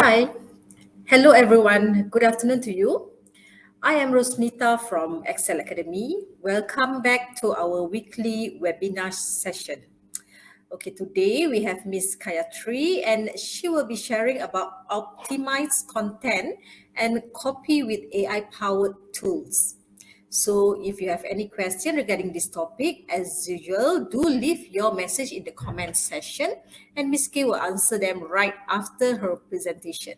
Hi. Hello, everyone. Good afternoon to you. I am Rosnita from Excel Academy. Welcome back to our weekly webinar session. Okay, today we have Miss Kayatthri and she will be sharing about optimized content and copy with AI powered tools. So if you have any question regarding this topic, as usual, do leave your message in the comment section and Miss K will answer them right after her presentation.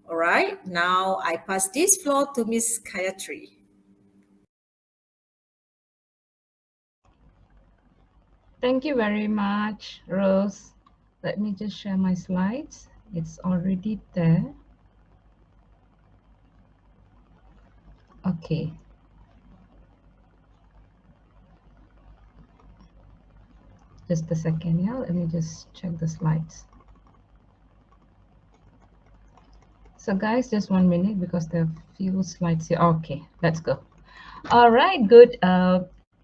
All right, now I pass this floor to Miss Kayatthri. Thank you very much, Rose. Let me just share my slides. It's already there. Okay. Just a second, yeah. Let me just check the slides. So guys, just 1 minute because there are few slides here. Okay, let's go. All right, good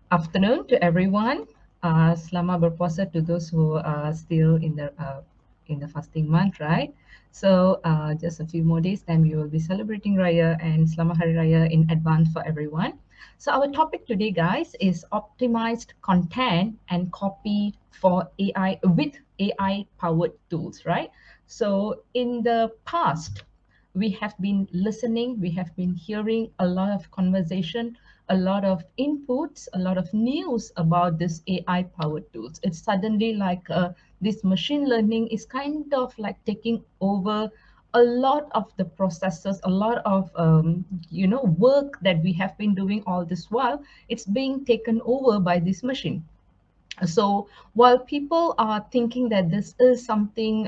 afternoon to everyone. Selamat berpuasa to those who are still in the fasting month, right? So just a few more days, then we will be celebrating Raya and Selamat Hari Raya in advance for everyone. So our topic today, guys, is optimized content and copy for AI with AI powered tools, right? So in the past, we have been listening, we have been hearing a lot of conversation, a lot of inputs, a lot of news about this AI powered tools. It's suddenly like this machine learning is kind of like taking over a lot of the processes, a lot of work that we have been doing all this while. It's being taken over by this machine. So while people are thinking that this is something,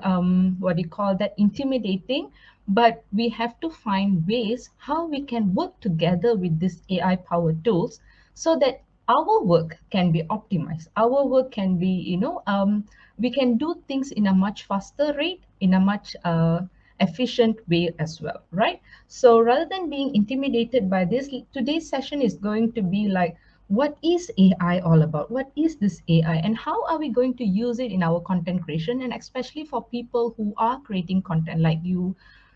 what do you call that, intimidating, but we have to find ways how we can work together with these AI powered tools so that our work can be optimized. Our work can be, we can do things in a much faster rate, in a much efficient way as well, right? So rather than being intimidated by this, today's session is going to be like, what is AI all about? What is this AI and how are we going to use it in our content creation? And especially for people who are creating content like you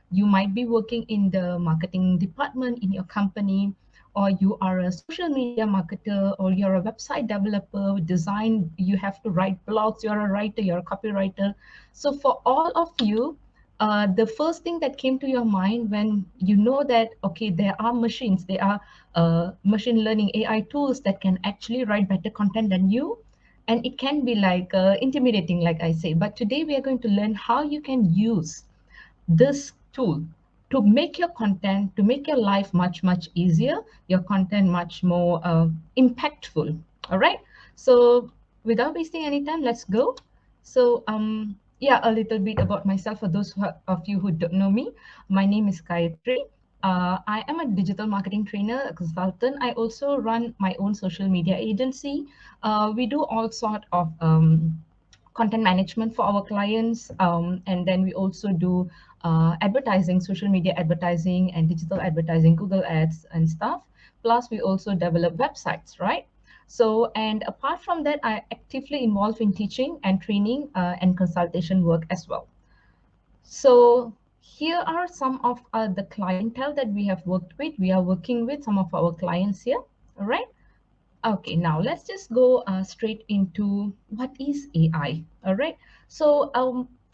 might be working in the marketing department in your company, or you are a social media marketer, or you're a website developer, design, you have to write blogs, you're a writer, you're a copywriter. So for all of you, the first thing that came to your mind when you know that, okay, there are machines, there are machine learning AI tools that can actually write better content than you. And it can be like intimidating, like I say. But today we are going to learn how you can use this tool to make your content, to make your life much, much easier, your content much more impactful. All right. So without wasting any time, let's go. So yeah, a little bit about myself for those of you who don't know me. My name is Kayatthri. I am a digital marketing trainer, a consultant. I also run my own social media agency. We do all sort of content management for our clients. And then we also do advertising, social media advertising and digital advertising, Google Ads and stuff. Plus, we also develop websites, right? So, and apart from that, I actively involved in teaching and training and consultation work as well. So here are some of the clientele that we have worked with. We are working with some of our clients here, all right? Okay, now let's just go straight into what is AI. All right. So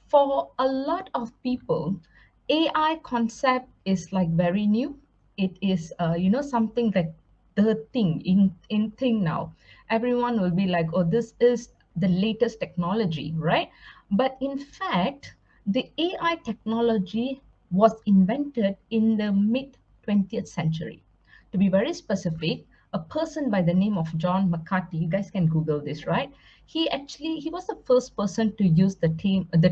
for a lot of people, AI concept is like very new. It is something like the thing in thing now. Everyone will be like, oh, this is the latest technology, right? But in fact, the AI technology was invented in the mid 20th century. To be very specific, a person by the name of John McCarthy, you guys can Google this, right? He was the first person to use the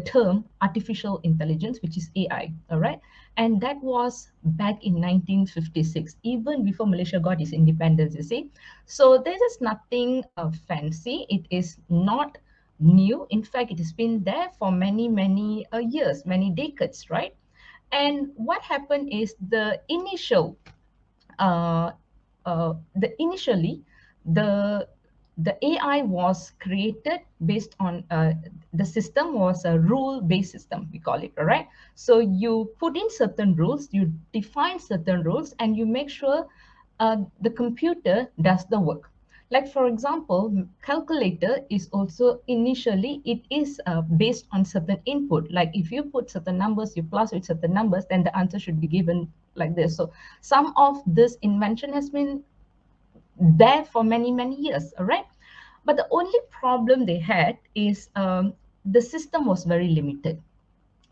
term artificial intelligence, which is AI, all right? And that was back in 1956, even before Malaysia got its independence, you see. So there is nothing fancy. It is not new. In fact, it has been there for many, many years, many decades, right? And what happened is uh, initially the the AI was created based on the system was a rule-based system, we call it, all right? So you put in certain rules, you define certain rules, and you make sure the computer does the work. Like for example, calculator is also initially it is based on certain input. Like if you put certain numbers, you plus with certain numbers, then the answer should be given like this. So some of this invention has been there for many years, all right? But the only problem they had is the system was very limited,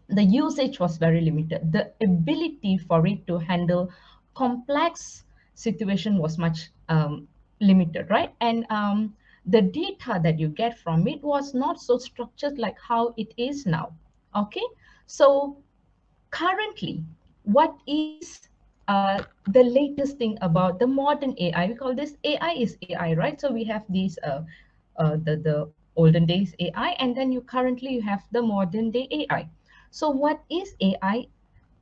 the usage was very limited, the ability for it to handle complex situation was much limited, right? And the data that you get from it was not so structured like how it is now. Okay, so currently, what is the latest thing about the modern AI? We call this AI is AI, right? So we have these the olden days AI, and then you currently you have the modern day AI. So what is AI?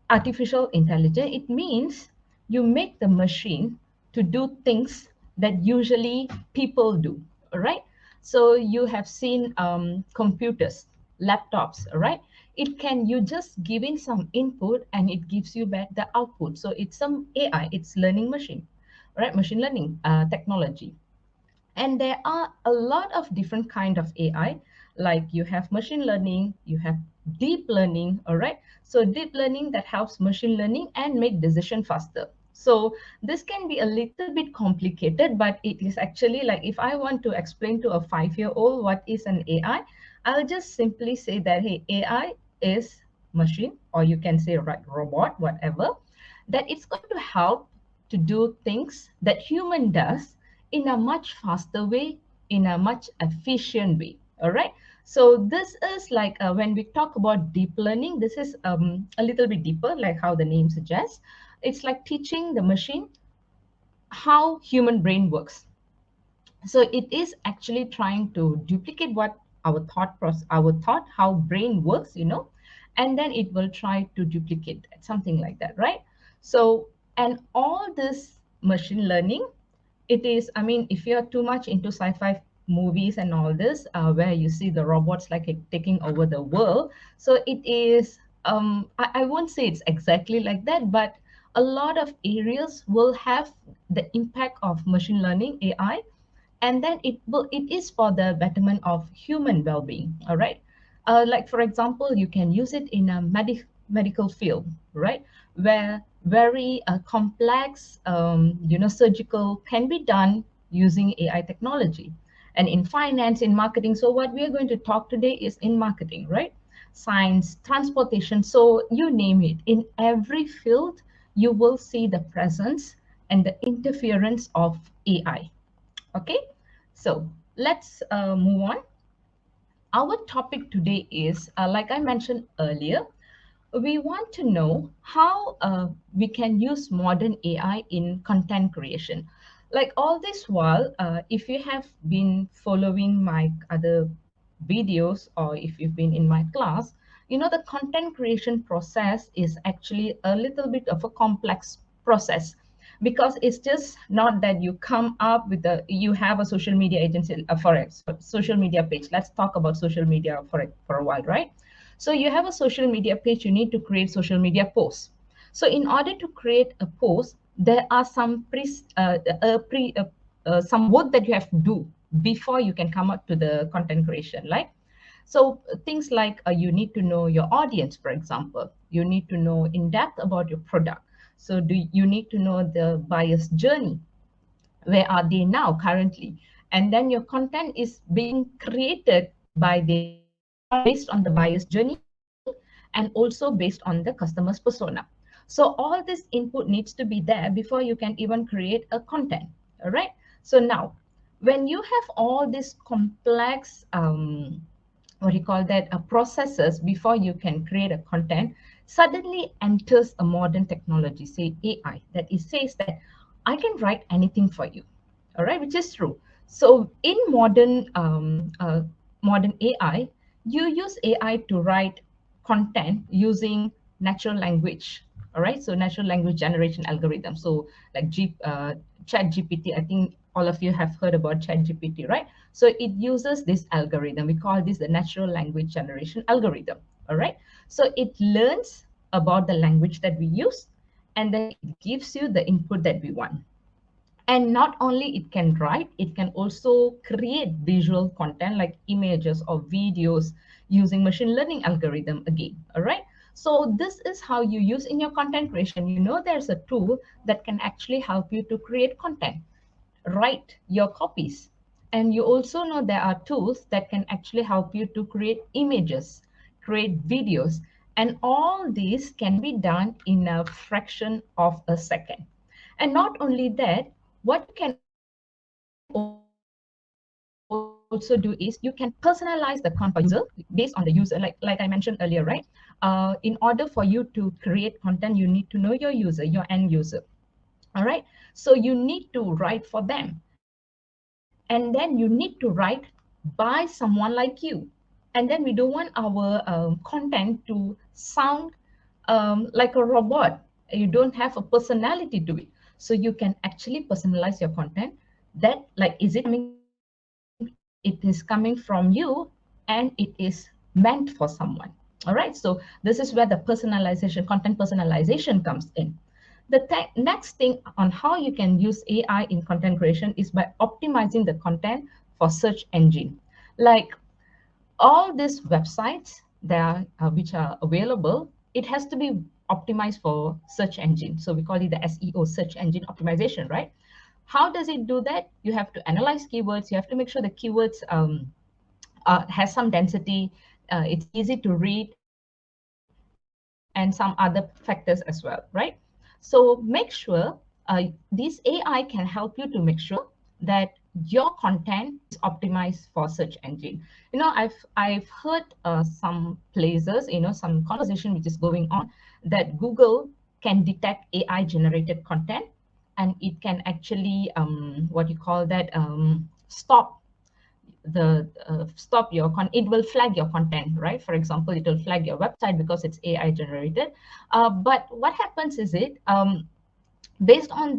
Artificial intelligence. It means you make the machine to do things that usually people do. All right. So you have seen computers, laptops. All right. It can you just give in some input and it gives you back the output. So it's some AI. It's learning machine. All right. Machine learning technology. And there are a lot of different kind of AI, like you have machine learning, you have deep learning, all right? So deep learning that helps machine learning and make decision faster. So this can be a little bit complicated, but it is actually like if I want to explain to a 5-year-old what is an AI, I'll just simply say that, hey, AI is machine, or you can say right robot, whatever, that it's going to help to do things that human does in a much faster way, in a much efficient way. All right. So this is like when we talk about deep learning, this is a little bit deeper, like how the name suggests. It's like teaching the machine how human brain works. So it is actually trying to duplicate what our thought process, our thought, how brain works, and then it will try to duplicate that, something like that, right? So, and all this machine learning, it is, I mean, if you're too much into sci-fi movies and all this, where you see the robots like taking over the world, so it is, I won't say it's exactly like that, but a lot of areas will have the impact of machine learning AI, and then it is for the betterment of human well-being. All right. Like for example, you can use it in a medical field, right, where very complex surgical can be done using AI technology. And in finance, in marketing, so what we are going to talk today is in marketing, right? Science, transportation, so you name it, in every field you will see the presence and the interference of AI. Okay, so let's move on. Our topic today is, like I mentioned earlier, we want to know how we can use modern AI in content creation. Like all this while, if you have been following my other videos or if you've been in my class, the content creation process is actually a little bit of a complex process, because it's just not that you come up with you have a social media agency for a social media page. Let's talk about social media for a while, right? So you have a social media page, you need to create social media posts. So in order to create a post, there are some work that you have to do before you can come up to the content creation, right? So things like you need to know your audience, for example. You need to know in depth about your product. So you need to know the buyer's journey. Where are they now currently? And then your content is being created by this based on the buyer's journey and also based on the customer's persona. So all this input needs to be there before you can even create a content. All right. So now, when you have all these complex what you call that processes before you can create a content, suddenly enters a modern technology, say AI, that it says that I can write anything for you. All right, which is true. So in modern AI, you use AI to write content using natural language. All right, so natural language generation algorithm. So like Chat GPT, I think all of you have heard about ChatGPT, right? So it uses this algorithm. We call this the natural language generation algorithm. All right. So it learns about the language that we use, and then it gives you the input that we want. And not only it can write, it can also create visual content like images or videos using machine learning algorithm again. All right. So this is how you use in your content creation. You know, there's a tool that can actually help you to create content, write your copies. And you also know there are tools that can actually help you to create images, create videos, and all these can be done in a fraction of a second. And not only that, what you can also do is you can personalize the content for your user based on the user, like I mentioned earlier, right? In order for you to create content, you need to know your user, your end user. All right. So you need to write for them. And then you need to write by someone like you. And then we don't want our content to sound like a robot. You don't have a personality to it. So you can actually personalize your content that, like, is it coming, it is coming from you, and it is meant for someone. All right. So this is where the personalization, content personalization comes in. Next thing on how you can use AI in content creation is by optimizing the content for search engine. Like all these websites that are, which are available, it has to be optimized for search engine. So we call it the SEO, search engine optimization, right? How does it do that? You have to analyze keywords. You have to make sure the keywords has some density, it's easy to read, and some other factors as well, right? So make sure this AI can help you to make sure that your content is optimized for search engine. You know, I've heard some places, you know, some conversation which is going on, that Google can detect AI generated content, and it can actually what you call that stop your it will flag your content, right? For example, it will flag your website because it's AI generated. But what happens is based on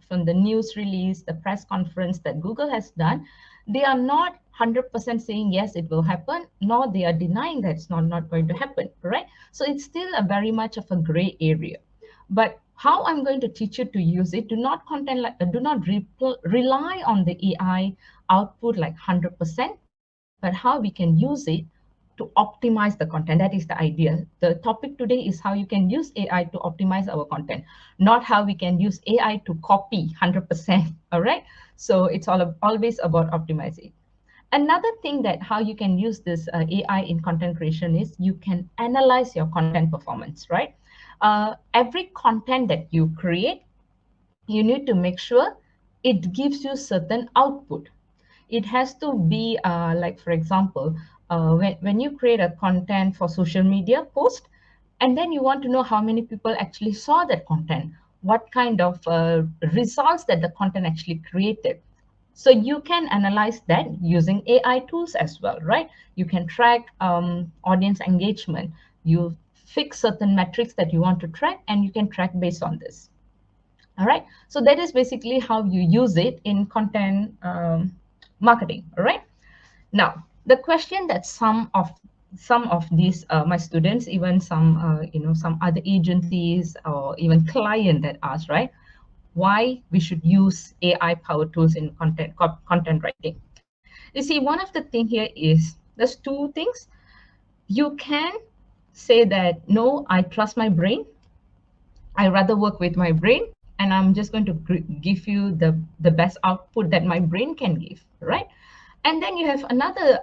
from the news release, the press conference that Google has done, they are not 100% saying yes, it will happen, nor they are denying that it's not going to happen, right? So it's still a very much of a gray area. But how I'm going to teach you to use it, do not rely on the AI output like 100%, but how we can use it to optimize the content. That is the idea. The topic today is how you can use AI to optimize our content, not how we can use AI to copy 100%. All right. So it's always about optimizing. Another thing that how you can use this AI in content creation is you can analyze your content performance, right? Every content that you create, you need to make sure it gives you certain output. It has to be like, for example, when you create a content for social media post, and then you want to know how many people actually saw that content, what kind of results that the content actually created. So you can analyze that using AI tools as well, right? You can track audience engagement. You fix certain metrics that you want to track, and you can track based on this. All right. So that is basically how you use it in content marketing. All right. Now, the question that some of these my students, even some some other agencies or even client that ask, right, why we should use AI powered tools in content writing. You see, one of the thing here is there's two things. You can say that no, I trust my brain, I rather work with my brain, and I'm just going to give you the best output that my brain can give, right? And then you have another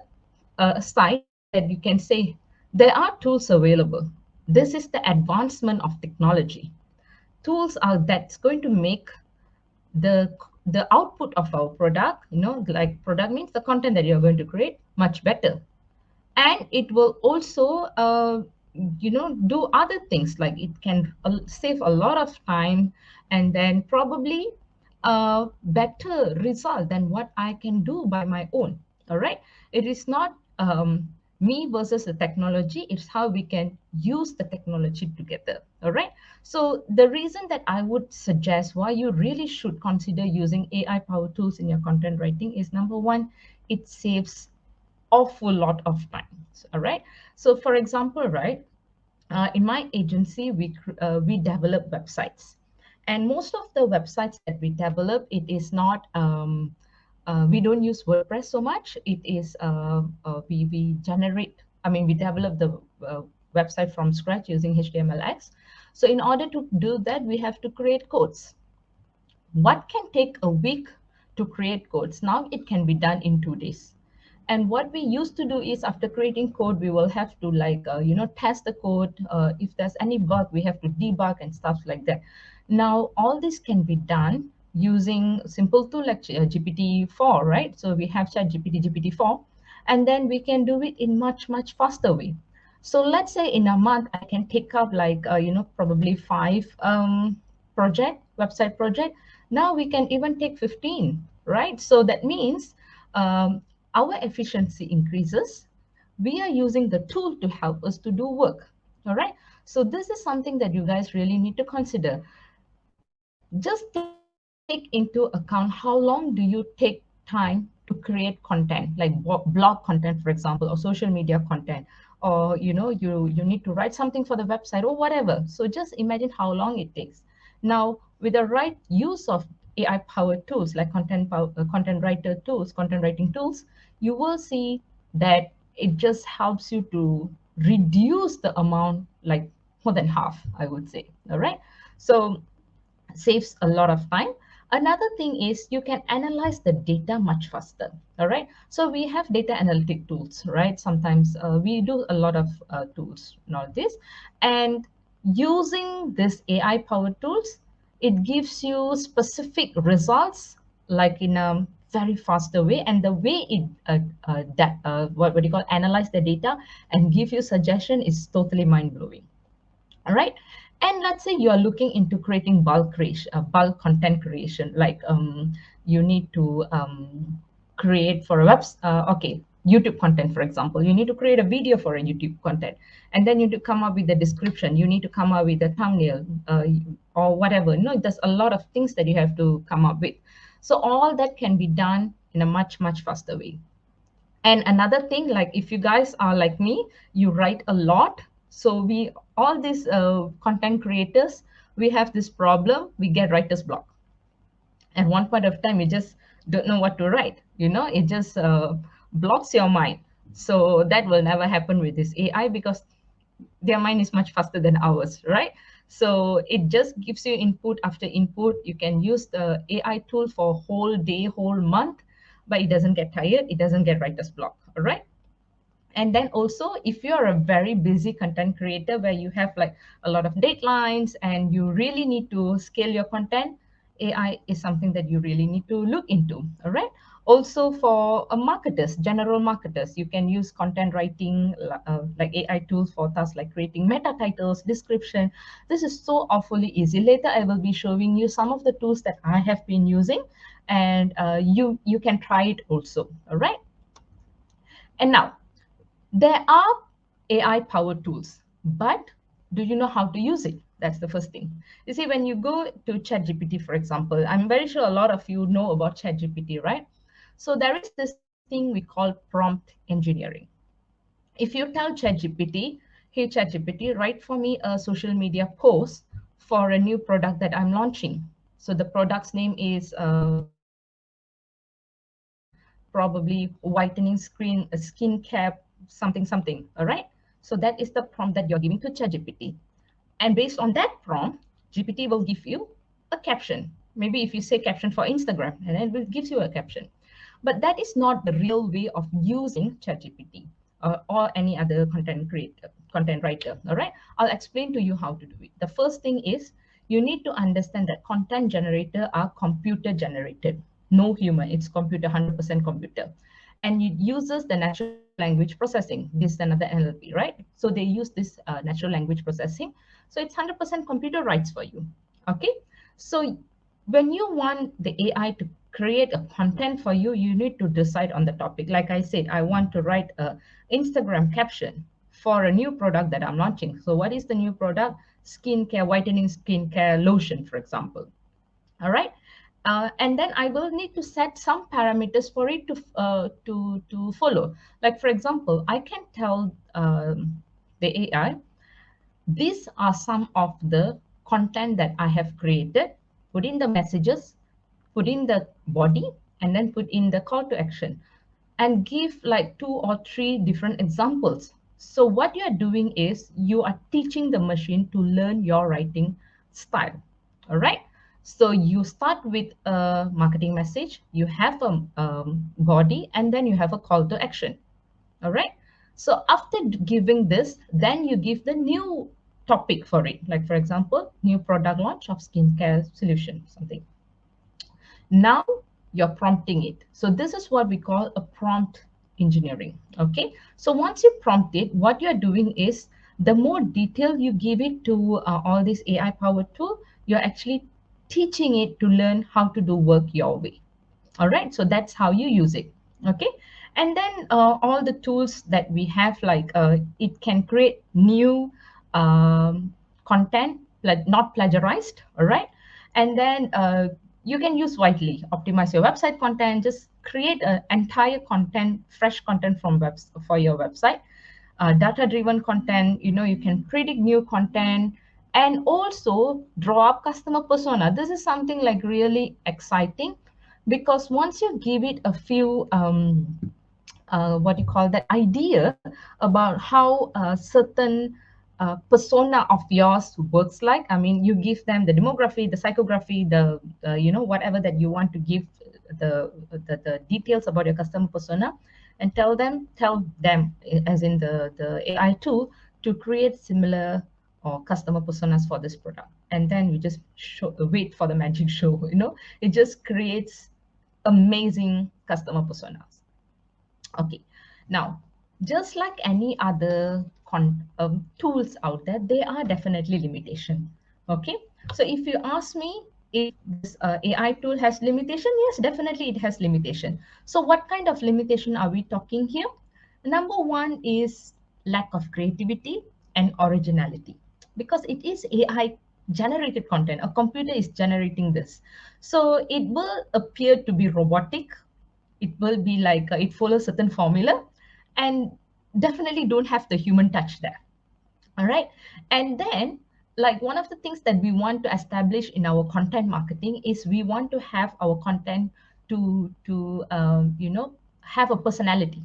side that you can say there are tools available. This is the advancement of technology. Tools are that's going to make the the output of our product, like product means the content that you're going to create, much better. And it will also do other things, like it can save a lot of time, and then probably a better result than what I can do by my own. All right. It is not me versus the technology. It's how we can use the technology together. All right. So the reason that I would suggest why you really should consider using AI power tools in your content writing is, number one, it saves awful lot of time. All right. So for example, right, in my agency, we develop websites, and most of the websites that we develop, it is not we don't use WordPress so much. It is we generate. I mean, we develop the website from scratch using HTMLX. So in order to do that, we have to create codes. What can take a week to create codes, now it can be done in 2 days. And what we used to do is, after creating code, we will have to test the code. If there's any bug, we have to debug and stuff like that. Now all this can be done using simple tool like GPT-4, right? So we have ChatGPT, GPT-4, and then we can do it in much faster way. So let's say in a month I can take up like probably 5 website project. Now we can even take 15, right? So that means our efficiency increases. We are using the tool to help us to do work. All right. So this is something that you guys really need to consider. Just take into account, how long do you take time to create content, like blog content, for example, or social media content, or you need to write something for the website or whatever. So just imagine how long it takes. Now with the right use of AI powered tools like content writing tools, you will see that it just helps you to reduce the amount, like more than half, I would say. All right. So saves a lot of time. Another thing is, you can analyze the data much faster. All right. So we have data analytic tools, right? Sometimes we do a lot of tools nowadays, and using this AI powered tools, it gives you specific results, like in a very faster way. And the way it what do you call, analyze the data and give you suggestion is totally mind blowing. All right. And let's say you are looking into creating bulk creation, bulk content creation, like you need to create for a okay, YouTube content, for example. You need to create a video for a YouTube content, and then you need to come up with the description. You need to come up with the thumbnail, or whatever. No, there's a lot of things that you have to come up with. So all that can be done in a much faster way. And another thing, like if you guys are like me, you write a lot. So we, all these content creators, we have this problem, we get writer's block. At one point of time, you just don't know what to write. It just blocks your mind. So that will never happen with this AI, because their mind is much faster than ours, right? So it just gives you input after input. You can use the AI tool for whole day, whole month, but it doesn't get tired. It doesn't get writer's block. All right. And then also, if you're a very busy content creator where you have like a lot of deadlines and you really need to scale your content, AI is something that you really need to look into. All right. Also for marketers, general marketers, you can use content writing like AI tools for tasks like creating meta titles, description. This is so awfully easy. Later, I will be showing you some of the tools that I have been using, and you can try it also. All right. And now, there are AI powered tools, but do you know how to use it? That's the first thing. You see, when you go to ChatGPT, for example, I'm very sure a lot of you know about ChatGPT, right? So there is this thing we call prompt engineering. If you tell ChatGPT, hey ChatGPT, write for me a social media post for a new product that I'm launching. So the product's name is probably whitening skin cap, something, all right? So that is the prompt that you're giving to ChatGPT. And based on that prompt, GPT will give you a caption. Maybe if you say caption for Instagram, and then it gives you a caption. But that is not the real way of using ChatGPT or any other content creator, content writer. All right, I'll explain to you how to do it. The first thing is, you need to understand that content generator are computer generated, no human. It's computer, 100% computer, and it uses the natural language processing. This is another NLP, right? So they use this natural language processing. So it's 100% computer writes for you. Okay. So when you want the AI to create a content for you, you need to decide on the topic. Like I said, I want to write a Instagram caption for a new product that I'm launching. So what is the new product? Skincare, whitening skincare lotion, for example. All right. And then I will need to set some parameters for it to follow. Like for example, I can tell the AI, these are some of the content that I have created, put in the messages, put in the body, and then put in the call to action, and give like 2 or 3 different examples. So what you are doing is you are teaching the machine to learn your writing style. All right. So you start with a marketing message, you have a body, and then you have a call to action. All right. So after giving this, then you give the new topic for it. Like for example, new product launch of skincare solution, something. Now you're prompting it. So this is what we call a prompt engineering. Okay. So once you prompt it, what you're doing is the more detail you give it to all this AI powered tool, you're actually teaching it to learn how to do work your way. All right. So that's how you use it. Okay. And then all the tools that we have, like it can create new content, not plagiarized. All right. And then you can use widely, optimize your website content, just create an entire content, fresh content from webs for your website. Data driven content, you can predict new content, and also draw up customer persona. This is something like really exciting, because once you give it a few what you call that idea about how a certain persona of yours works like. I mean, you give them the demography, the psychography, the whatever that you want to give, the details about your customer persona, and tell them as in the AI tool to create similar or customer personas for this product. And then you just wait for the magic show. It just creates amazing customer personas. Okay, now, just like any other tools out there, there are definitely limitation. Okay, so if you ask me if this AI tool has limitation, yes, definitely it has limitation. So what kind of limitation are we talking here? Number one is lack of creativity and originality, because it is AI generated content. A computer is generating this, so it will appear to be robotic. It will be like it follows certain formula, and definitely don't have the human touch there. All right. And then, like, one of the things that we want to establish in our content marketing is we want to have our content to have a personality,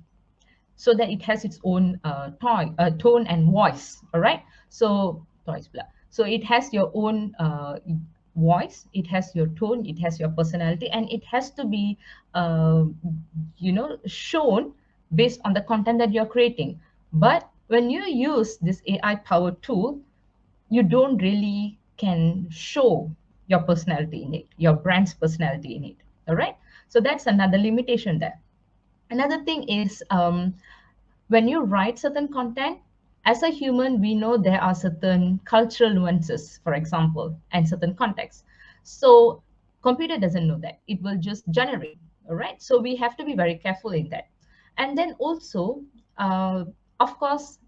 so that it has its own tone and voice. All right. So so it has your own voice, it has your tone, it has your personality, and it has to be uh, shown based on the content that you're creating. But when you use this AI powered tool, you don't really can show your personality in it, your brand's personality in it. All right. So that's another limitation there. Another thing is, when you write certain content, as a human, we know there are certain cultural nuances, for example, and certain contexts. So computer doesn't know that. It will just generate. All right. So we have to be very careful in that. And then also, of course,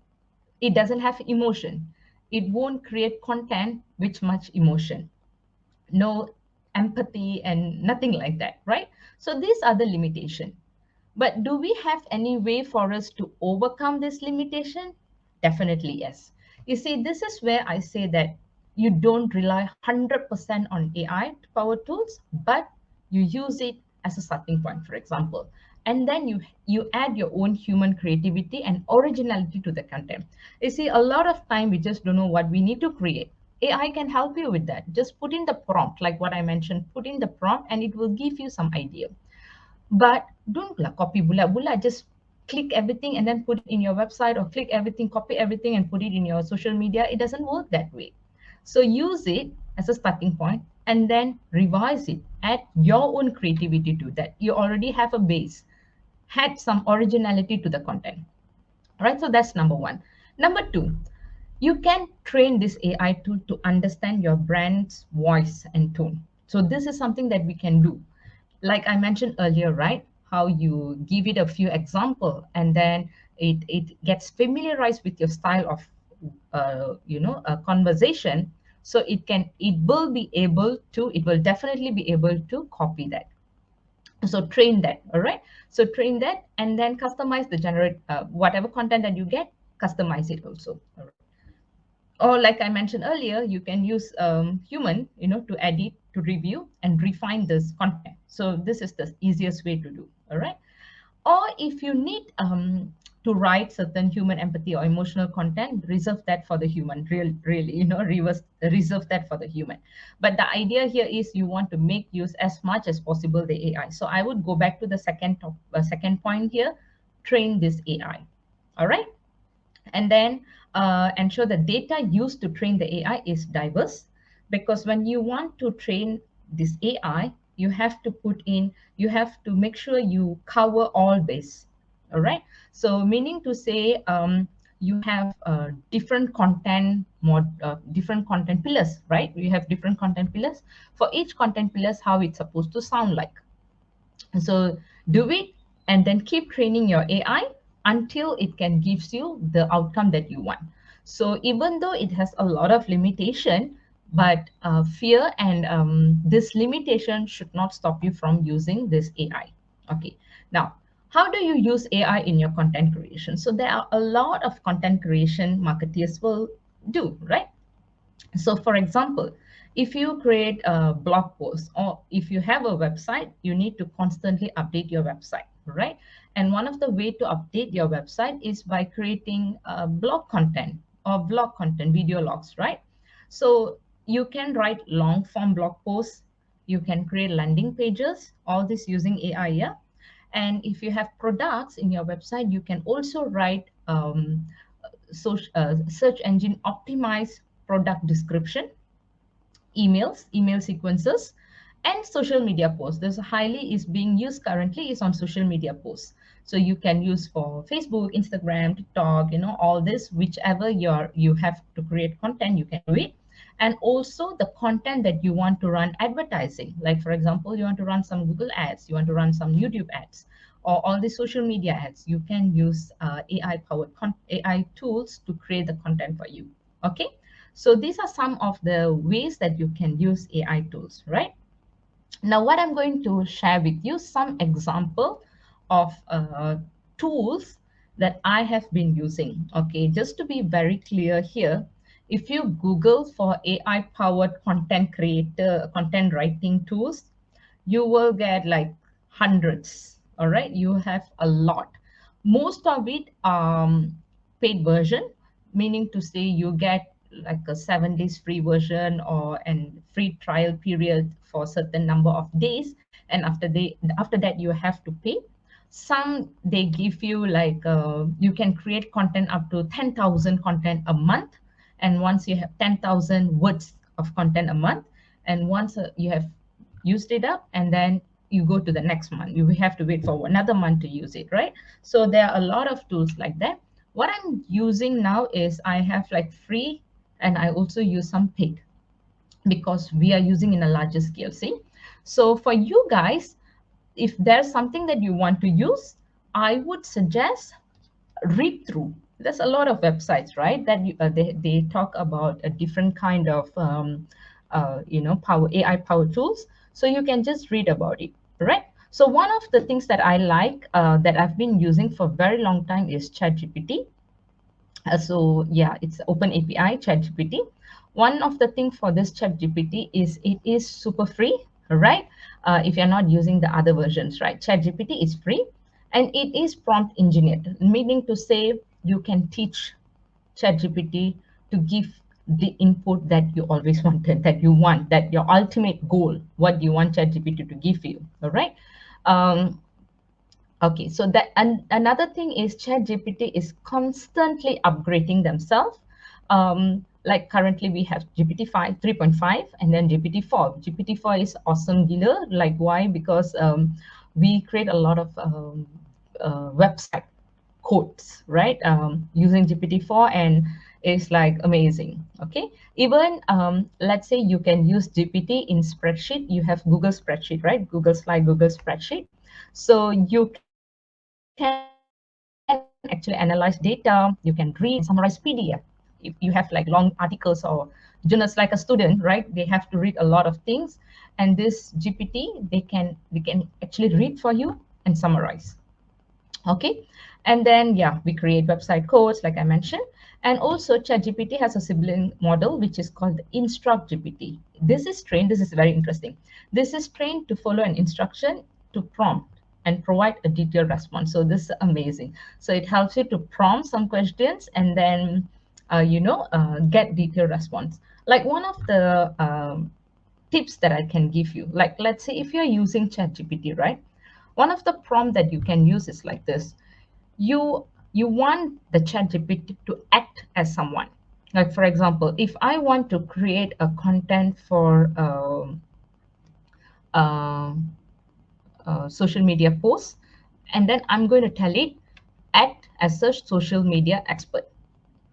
it doesn't have emotion. It won't create content with much emotion, no empathy, and nothing like that, right? So these are the limitation. But do we have any way for us to overcome this limitation? Definitely yes. You see, this is where I say that you don't rely 100% on AI power tools, but you use it as a starting point, for example. And then you add your own human creativity and originality to the content. You see, a lot of time we just don't know what we need to create. AI can help you with that. Just put in the prompt, like what I mentioned, put in the prompt and it will give you some idea. But don't copy bulat-bulat, just click everything and then put it in your website, or click everything, copy everything and put it in your social media. It doesn't work that way. So use it as a starting point and then revise it. Add your own creativity to that. You already have a base. Add some originality to the content. All right, so that's number one. Number two, you can train this AI tool to understand your brand's voice and tone. So this is something that we can do. like I mentioned earlier, right? How you give it a few example, and then it gets familiarized with your style of a conversation. So it will definitely be able to copy that. So train that, all right? So train that, and then customize the generate whatever content that you get, customize it also, all right? Or like I mentioned earlier, you can use human, to edit, to review, and refine this content. So this is the easiest way to do, all right? Or if you need to write certain human empathy or emotional content, reserve that for the human. Really, reserve that for the human. But the idea here is you want to make use as much as possible the AI. So I would go back to the second point here: train this AI. All right, and then ensure the data used to train the AI is diverse, because when you want to train this AI, you have to make sure you cover all base. All right. So meaning to say, you have different content pillars, right? You have different content pillars. For each content pillars, how it's supposed to sound like. So do it, and then keep training your AI until it can gives you the outcome that you want. So even though it has a lot of limitation, but fear and this limitation should not stop you from using this AI. Okay. Now, how do you use AI in your content creation? So there are a lot of content creation marketeers will do, right? So for example, if you create a blog post, or if you have a website, you need to constantly update your website, right? And one of the way to update your website is by creating blog content or vlog content, video logs, right? So you can write long form blog posts, you can create landing pages, all this using AI, yeah? And if you have products in your website, you can also write search engine optimized product description, email sequences, and social media posts. This highly is being used currently is on social media posts. So you can use for Facebook, Instagram, TikTok, all this, whichever you have to create content, you can do it. And also the content that you want to run advertising, like for example, you want to run some Google ads, you want to run some YouTube ads, or all the social media ads, you can use AI tools to create the content for you. Okay. So these are some of the ways that you can use AI tools, right? Now, what I'm going to share with you some example of tools that I have been using. Okay, just to be very clear here, if you Google for AI powered content creator, content writing tools, you will get like hundreds. All right, you have a lot. Most of it paid version, meaning to say you get like a 7 days free version or an free trial period for a certain number of days, and after that you have to pay. Some they give you like you can create content up to 10,000 content a month, and once you have 10,000 words of content a month, and once you have used it up, and then you go to the next month, you have to wait for another month to use it, right? So there are a lot of tools like that. What I'm using now is I have like free, and I also use some paid, because we are using in a larger scale, see? So for you guys, if there's something that you want to use, I would suggest read through. There's a lot of websites, right, that they talk about a different kind of power AI power tools. So you can just read about it, right? So one of the things that I like that I've been using for a very long time is ChatGPT. So yeah, it's open API ChatGPT. One of the things for this ChatGPT is it is super free, right? If you're not using the other versions, right? ChatGPT is free, and it is prompt engineered, meaning to say you can teach ChatGPT to give the input that you always wanted, that your ultimate goal, what you want ChatGPT to give you, all right? Okay, so that, and another thing is ChatGPT is constantly upgrading themselves. Like currently we have GPT-5, 3.5, and then GPT-4. GPT-4 is awesome gila. Like why? Because we create a lot of website codes, right? Using GPT-4, and is like amazing. Okay, even let's say you can use GPT in spreadsheet. You have Google spreadsheet, right? Google Slide, Google spreadsheet. So you can actually analyze data, you can read and summarize PDF. If you have like long articles or journals like a student, right? They have to read a lot of things, and this GPT, they can actually read for you and summarize. Okay, and then yeah, we create website codes like I mentioned. And also ChatGPT has a sibling model which is called the instruct GPT. This is trained, this is very interesting, this is trained to follow an instruction, to prompt and provide a detailed response. So this is amazing. So it helps you to prompt some questions and then get detailed response. Like one of the tips that I can give you, like let's say if you're using ChatGPT, right? One of the prompt that you can use is like this. You want the ChatGPT to act as someone. Like for example, if I want to create a content for um, social media post, and then I'm going to tell it, act as a social media expert.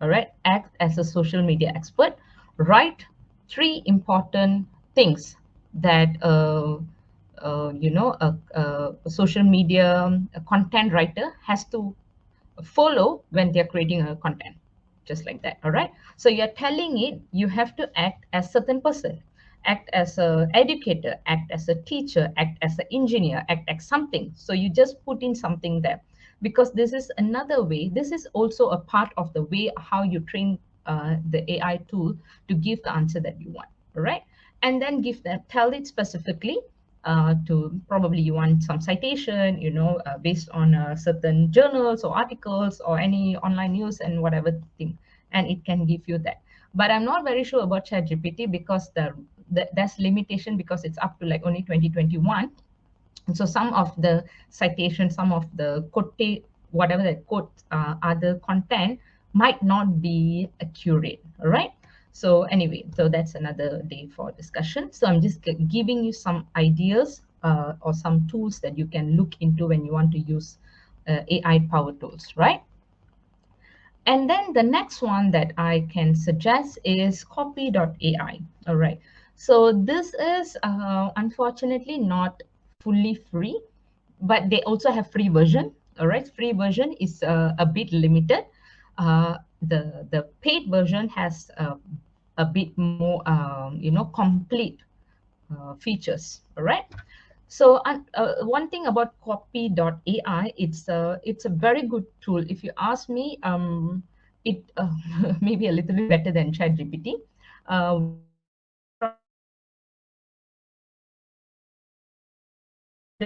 All right, act as a social media expert. Write three important things that a social media content writer has to follow when they're creating a content, just like that. All right, so you're telling it you have to act as certain person, act as a educator, act as a teacher, act as an engineer, act as something. So you just put in something there, because this is another way, this is also a part of the way how you train the AI tool to give the answer that you want. All right, and then give them, tell it specifically to, probably you want some citation, based on certain journals or articles or any online news and whatever thing, and it can give you that. But I'm not very sure about ChatGPT because that's limitation, because it's up to like only 2021. And so some of the citation, some of the quote, whatever the quote, other content might not be accurate. All right, so anyway, so that's another day for discussion. So I'm just giving you some ideas or some tools that you can look into when you want to use AI power tools, right? And then the next one that I can suggest is copy.ai. All right. So this is unfortunately not fully free, but they also have free version. All right. Free version is a bit limited. The paid version has a bit more, complete features. All right. So one thing about copy.ai, it's a very good tool. If you ask me, it maybe a little bit better than ChatGPT. When you want to write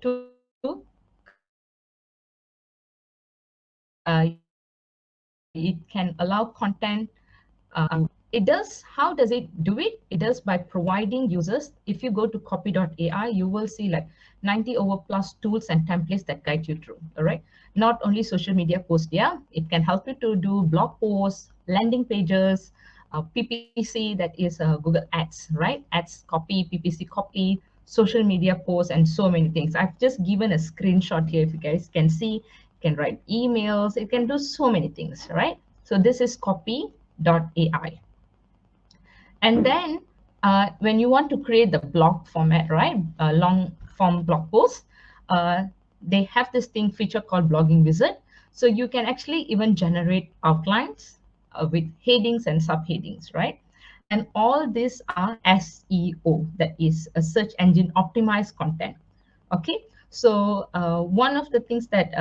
the tool, it can allow content. It does, how does it do it? It does by providing users. If you go to copy.ai, you will see like 90 over plus tools and templates that guide you through. All right, not only social media posts, yeah, it can help you to do blog posts, landing pages, PPC, that is Google Ads, right? Ads copy, PPC copy, social media posts, and so many things. I've just given a screenshot here. If you guys can see, it can write emails, it can do so many things, right? So this is copy.ai. And then when you want to create the blog format, right, long form blog post, uh, they have this thing feature called blogging wizard. So you can actually even generate outlines with headings and subheadings, right? And all these are SEO, that is a search engine optimized content. Okay, so one of the things that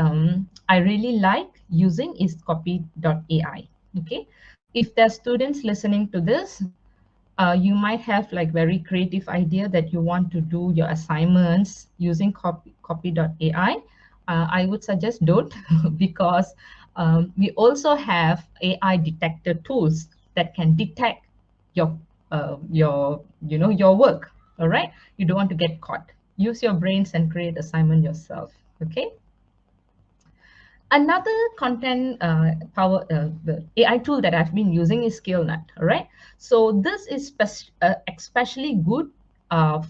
I really like using is copy.ai. Okay, if there are students listening to this, you might have like very creative idea that you want to do your assignments using copy.ai. I would suggest don't because we also have AI detector tools that can detect your your work. All right, you don't want to get caught. Use your brains and create assignment yourself. Okay. Another content power the AI tool that I've been using is ScaleNut. All right, so this is especially good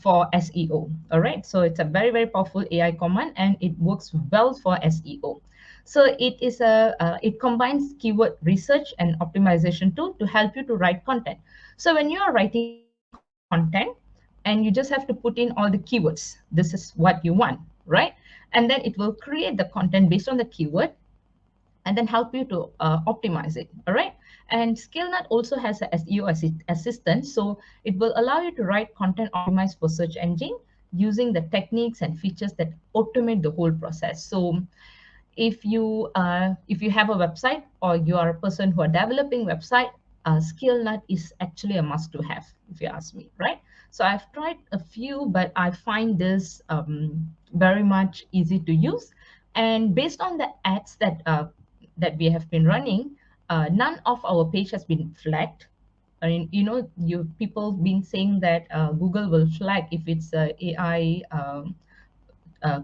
for SEO. All right, so it's a very powerful AI command and it works well for SEO. So it combines keyword research and optimization tool to help you to write content. So when you are writing content, and you just have to put in all the keywords, this is what you want, right? And then it will create the content based on the keyword and then help you to optimize it. All right. And skillnut also has a SEO assistant, so it will allow you to write content optimized for search engine using the techniques and features that automate the whole process. So if you have a website or you are a person who are developing website, skillnut is actually a must to have, if you ask me, right? So I've tried a few, but I find this very much easy to use. And based on the ads that we have been running, none of our page has been flagged. I mean, you people been saying that Google will flag if it's AI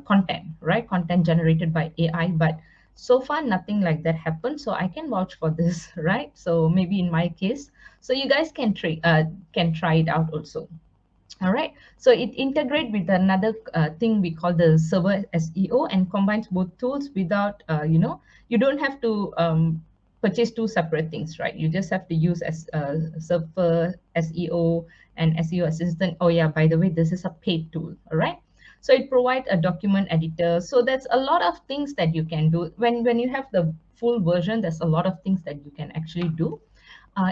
content, right? Content generated by AI, but so far nothing like that happened. So I can vouch for this, right? So maybe in my case, so you guys can try it out also. All right. So it integrates with another thing we call the server SEO and combines both tools without, you don't have to purchase two separate things, right? You just have to use as server SEO and SEO assistant. Oh yeah, by the way, this is a paid tool. All right. So it provides a document editor. So that's a lot of things that you can do. When you have the full version, there's a lot of things that you can actually do.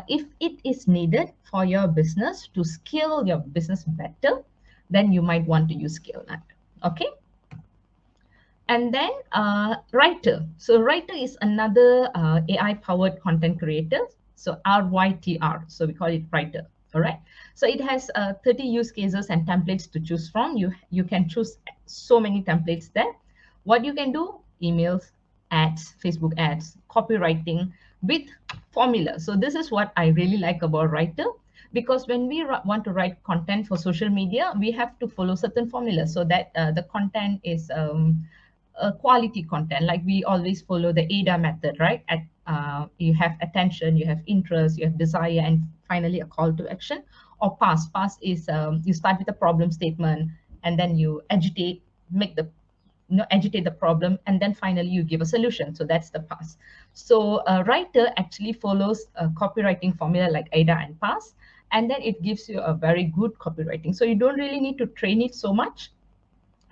If it is needed for your business to scale your business better, then you might want to use ScaleNut. Okay. And then Writer. So Writer is another AI powered content creator. So RYTR. So we call it Writer. All right. So it has 30 use cases and templates to choose from. You can choose so many templates there. What you can do: emails, ads, Facebook ads, copywriting with formula. So this is what I really like about Writer, because when we want to write content for social media, we have to follow certain formulas so that the content is quality content. Like we always follow the ADA method, right? You have attention, you have interest, you have desire, and finally a call to action. Or pass. Pass is you start with a problem statement, and then you agitate, make the agitate the problem, and then finally you give a solution. So that's the pass. So a writer actually follows a copywriting formula like ADA and pass, and then it gives you a very good copywriting. So you don't really need to train it so much,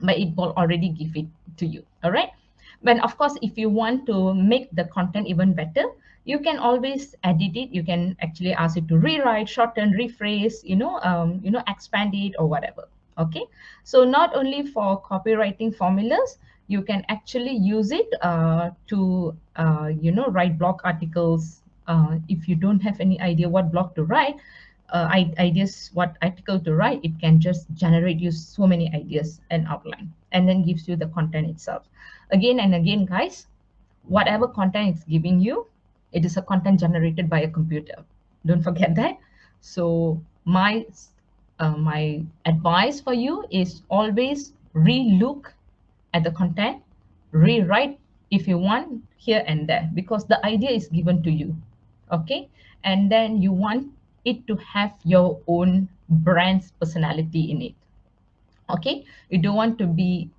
but it will already give it to you. All right. But of course, if you want to make the content even better, you can always edit it. You can actually ask it to rewrite, shorten, rephrase, expand it or whatever. Okay. So not only for copywriting formulas, you can actually use it to write blog articles. If you don't have any idea what blog to write, ideas, what article to write, it can just generate you so many ideas and outline, and then gives you the content itself. Again and again, guys, whatever content it's giving you, it is a content generated by a computer. Don't forget that. So my advice for you is always re-look at the content, rewrite if you want here and there, because the idea is given to you. Okay. And then you want it to have your own brand's personality in it. Okay. You don't want to be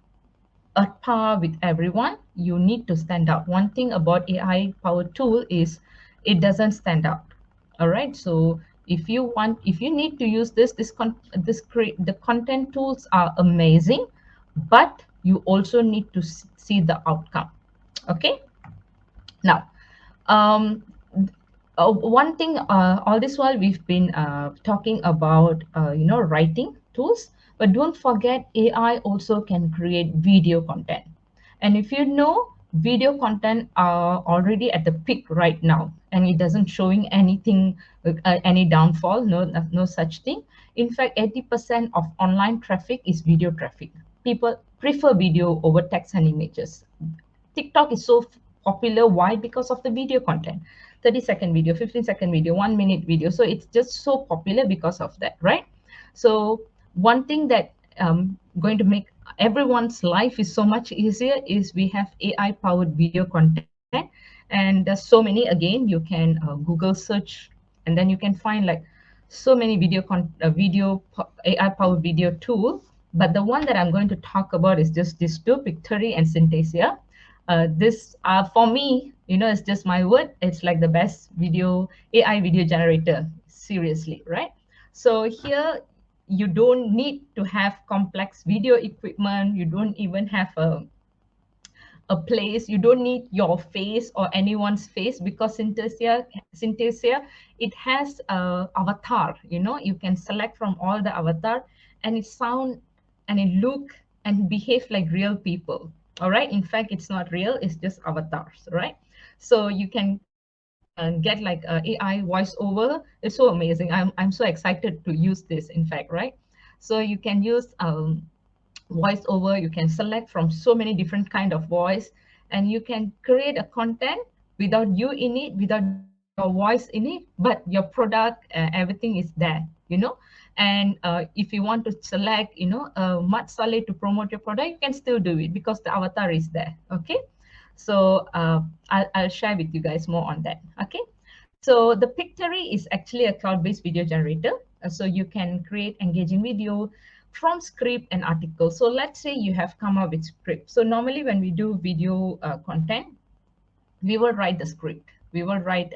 at par with everyone. You need to stand out. One thing about AI powered tool is it doesn't stand out. All right. So if you need to use the content tools are amazing, but you also need to see the outcome. Okay. Now, um, one thing, all this while we've been talking about writing tools, but don't forget AI also can create video content. And if you know, video content are already at the peak right now, and it doesn't showing anything, any downfall, no such thing. In fact, 80% of online traffic is video traffic. People prefer video over text and images. TikTok is so popular. Why? Because of the video content. 30-second video, 15-second video, 1-minute video. So it's just so popular because of that, right? So one thing that going to make everyone's life is so much easier is we have AI powered video content, and there's so many. Again, you can Google search, and then you can find like so many AI powered video tool. But the one that I'm going to talk about is just this two, Pictory and Synthesia. This for me, it's just my word. It's like the best AI video generator. Seriously, right? So here you don't need to have complex video equipment. You don't even have a place. You don't need your face or anyone's face, because Synthesia, it has a avatar. You can select from all the avatar, and it sound and it look and behave like real people. All right. In fact, it's not real. It's just avatars. Right. So you can get like a AI voiceover. It's so amazing. I'm so excited to use this. In fact, right. So you can use voiceover. You can select from so many different kind of voice, and you can create a content without you in it, without your voice in it, but your product, everything is there. And if you want to select much solid to promote your product, you can still do it because the avatar is there. Okay. So I'll share with you guys more on that. Okay. So the Pictory is actually a cloud-based video generator. So you can create engaging video from script and article. So let's say you have come up with script. So normally when we do video content, we will write the script. We will write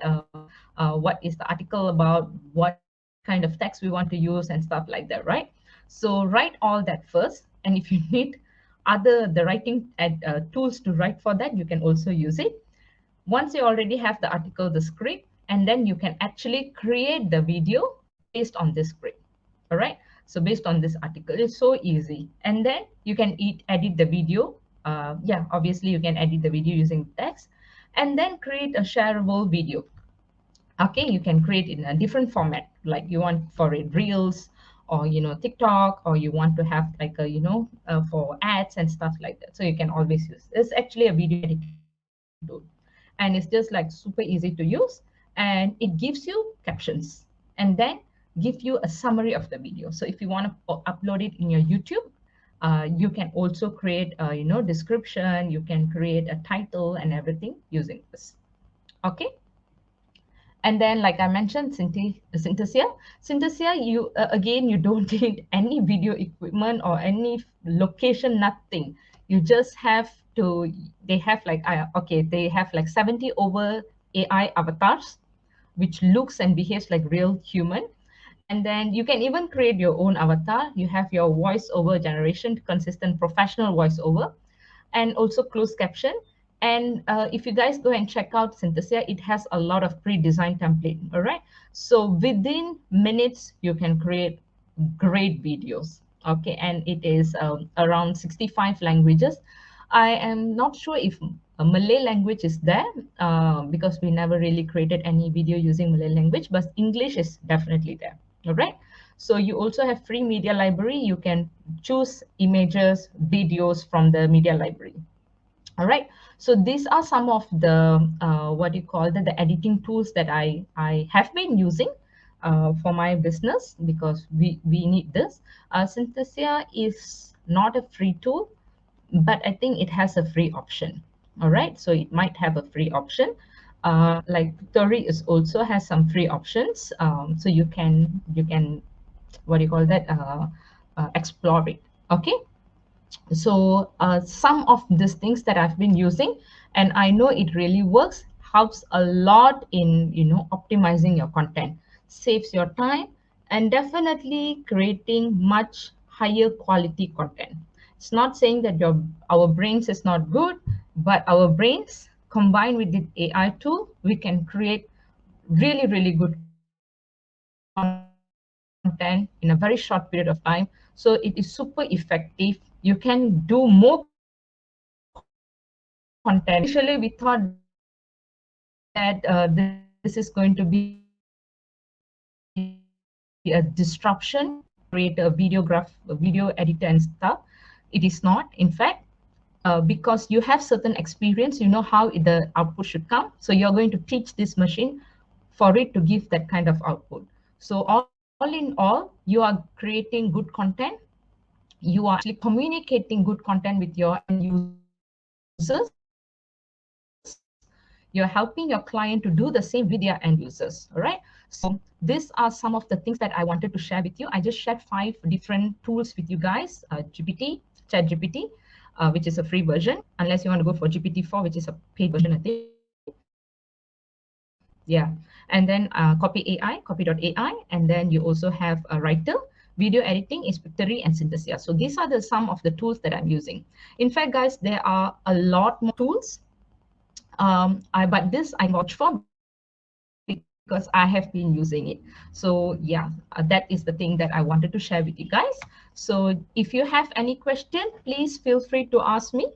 what is the article about, what kind of text we want to use and stuff like that, right? So write all that first. And if you need the writing tools to write for that, you can also use it. Once you already have the article, the script, and then you can actually create the video based on this script. All right. So based on this article, it's so easy. And then you can edit the video. Yeah, obviously you can edit the video using text, and then create a shareable video. Okay, you can create in a different format, like you want for it reels, or TikTok, or you want to have like a for ads and stuff like that. So you can always use. It's actually a video editing tool, and it's just like super easy to use, and it gives you captions, and then give you a summary of the video. So if you want to upload it in your YouTube, you can also create a description. You can create a title and everything using this. Okay. And then, like I mentioned, Synthesia, you again, you don't need any video equipment or any location, nothing. You just have to. They have like okay, they have like 70 over AI avatars, which looks and behaves like real human. And then you can even create your own avatar. You have your voiceover generation, consistent professional voiceover, and also closed caption. And if you guys go and check out Synthesia, it has a lot of pre-designed template. All right. So within minutes, you can create great videos. Okay. And it is around 65 languages. I am not sure if a Malay language is there because we never really created any video using Malay language, but English is definitely there. All right. So you also have free media library. You can choose images, videos from the media library. All right. So these are some of the what you call the editing tools that I have been using for my business, because we need this. Synthesia is not a free tool, but I think it has a free option. All right. So it might have a free option. Like Pictory is also has some free options. So you can what do you call that explore it. Okay. So some of these things that I've been using, and I know it really works, helps a lot in optimizing your content, saves your time, and definitely creating much higher quality content. It's not saying that our brains is not good, but our brains combined with the AI tool, we can create really, really good content in a very short period of time. So it is super effective. You can do more content within a short period of time. Initially, we thought that this is going to be a disruption to create a video editor and stuff. It is not, in fact, because you have certain experience, you know how the output should come. So you're going to teach this machine for it to give that kind of output. So all in all, you are creating good content. You are actually communicating good content with your end users. You're helping your client to do the same with their end users. All right. So these are some of the things that I wanted to share with you. I just shared 5 different tools with you guys: GPT, ChatGPT, which is a free version, unless you want to go for GPT-4, which is a paid version, I think. Yeah. And then copy.ai, and then you also have a writer, video editing, inspectory, and synthesia. So these are the some of the tools that I'm using. In fact, guys, there are a lot more tools. But this I can vouch for because I have been using it. So yeah, that is the thing that I wanted to share with you guys. So if you have any question, please feel free to ask me.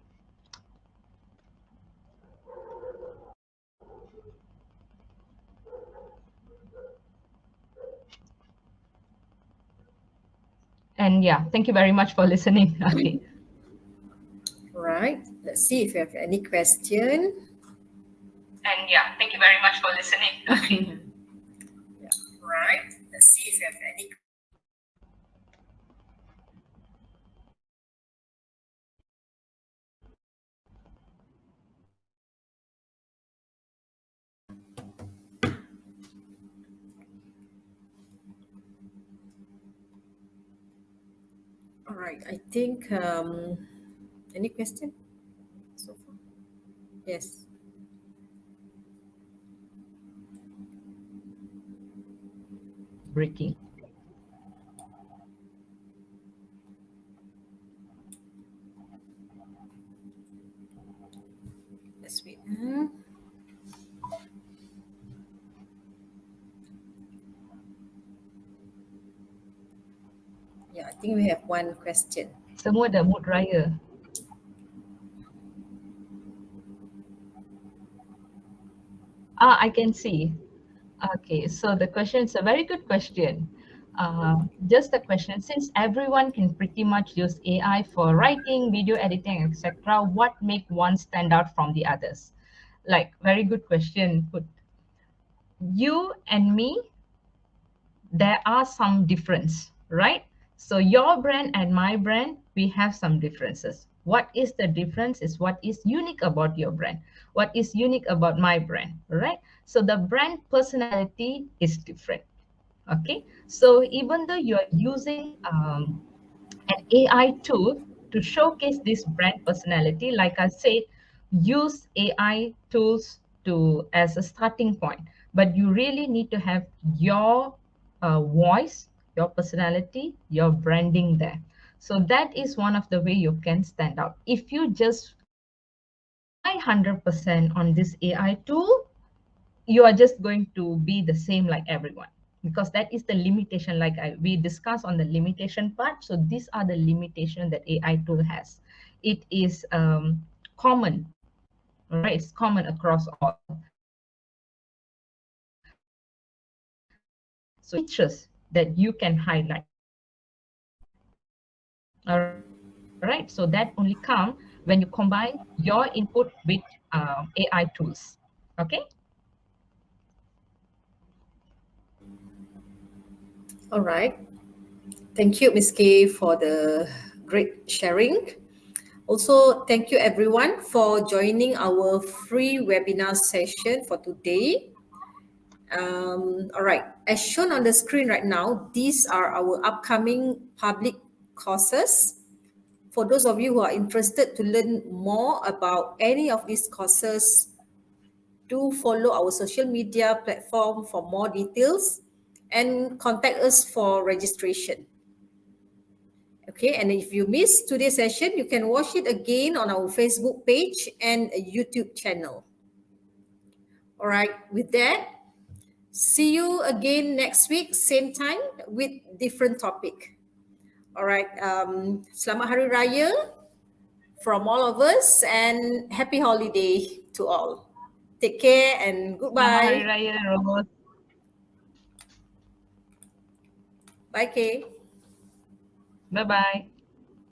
And yeah, thank you very much for listening. Okay. Right. Let's see if you have any question. And yeah, thank you very much for listening. Okay. Yeah. Right. Let's see if you have any. All right. I think any question so far? Yes. Breaking. Let's wait. Yeah, I think we have one question. Semua dah mood raya. I can see. Okay, so the question is a very good question. Just a question, since everyone can pretty much use AI for writing, video editing, etc., what make one stand out from the others? Like, very good question. Put you and me, there are some difference, right? So your brand and my brand, we have some differences. What is the difference is what is unique about your brand, what is unique about my brand, right? So the brand personality is different. Okay, so even though you're using an AI tool to showcase this brand personality, like I said, use AI tools to as a starting point, but you really need to have your voice, your personality, your branding there. So that is one of the way you can stand out. If you just rely 100% on this AI tool, you are just going to be the same like everyone, because that is the limitation, like we discussed on the limitation part. So these are the limitation that AI tool has. It is common, right? It's common across all. So there are some features that you can highlight. All right, so that only come when you combine your input with AI tools. Okay. All right. Thank you, Ms. K, for the great sharing. Also, thank you everyone for joining our free webinar session for today. All right, as shown on the screen right now, these are our upcoming public courses. For those of you who are interested to learn more about any of these courses, do follow our social media platform for more details and contact us for registration. Okay, and if you missed today's session, you can watch it again on our Facebook page and a YouTube channel. All right, with that, see you again next week, same time with different topic. All right, Selamat Hari Raya from all of us and happy holiday to all. Take care and Selamat Hari goodbye. Raya, Rose. Bye, Kay. Bye bye.